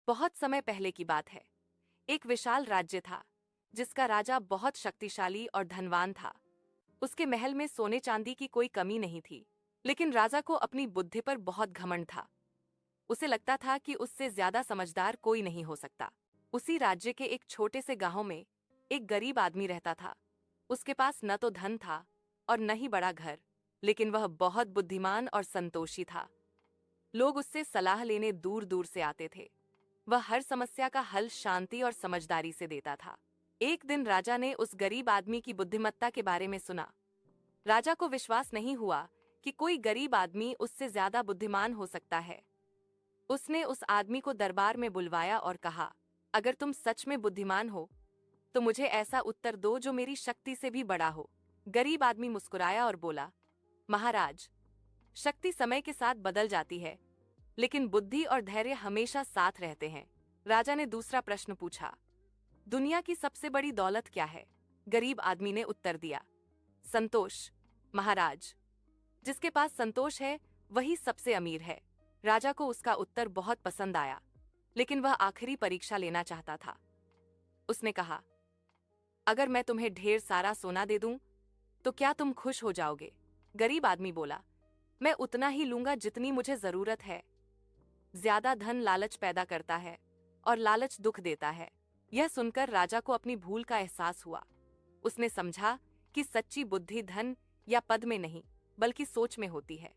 बहुत समय पहले की बात है। एक विशाल राज्य था जिसका राजा बहुत शक्तिशाली और धनवान था। उसके महल में सोने चांदी की कोई कमी नहीं थी, लेकिन राजा को अपनी बुद्धि पर बहुत घमंड था। उसे लगता था कि उससे ज्यादा समझदार कोई नहीं हो सकता। उसी राज्य के एक छोटे से गांव में एक गरीब आदमी रहता था। उसके पास न तो धन था और न ही बड़ा घर, लेकिन वह बहुत बुद्धिमान और संतोषी था। लोग उससे सलाह लेने दूर दूर से आते थे। वह हर समस्या का हल शांति और समझदारी से देता था। एक दिन राजा ने उस गरीब आदमी की बुद्धिमत्ता के बारे में सुना। राजा को विश्वास नहीं हुआ कि कोई गरीब आदमी उससे ज्यादा बुद्धिमान हो सकता है। उसने उस आदमी को दरबार में बुलवाया और कहा, अगर तुम सच में बुद्धिमान हो तो मुझे ऐसा उत्तर दो जो मेरी शक्ति से भी बड़ा हो। गरीब आदमी मुस्कुराया और बोला, महाराज, शक्ति समय के साथ बदल जाती है, लेकिन बुद्धि और धैर्य हमेशा साथ रहते हैं। राजा ने दूसरा प्रश्न पूछा, दुनिया की सबसे बड़ी दौलत क्या है? गरीब आदमी ने उत्तर दिया, संतोष, महाराज। जिसके पास संतोष है वही सबसे अमीर है। राजा को उसका उत्तर बहुत पसंद आया, लेकिन वह आखिरी परीक्षा लेना चाहता था। उसने कहा, अगर मैं तुम्हें ढेर सारा सोना दे दूं तो क्या तुम खुश हो जाओगे? गरीब आदमी बोला, मैं उतना ही लूंगा जितनी मुझे जरूरत है। ज्यादा धन लालच पैदा करता है और लालच दुख देता है। यह सुनकर राजा को अपनी भूल का एहसास हुआ। उसने समझा कि सच्ची बुद्धि धन या पद में नहीं, बल्कि सोच में होती है।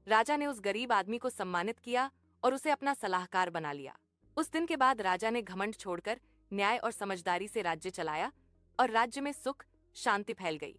राजा ने उस गरीब आदमी को सम्मानित किया और उसे अपना सलाहकार बना लिया। उस दिन के बाद राजा ने घमंड छोड़कर न्याय और समझदारी से राज्य चलाया और राज्य में सुख शांति फैल गई।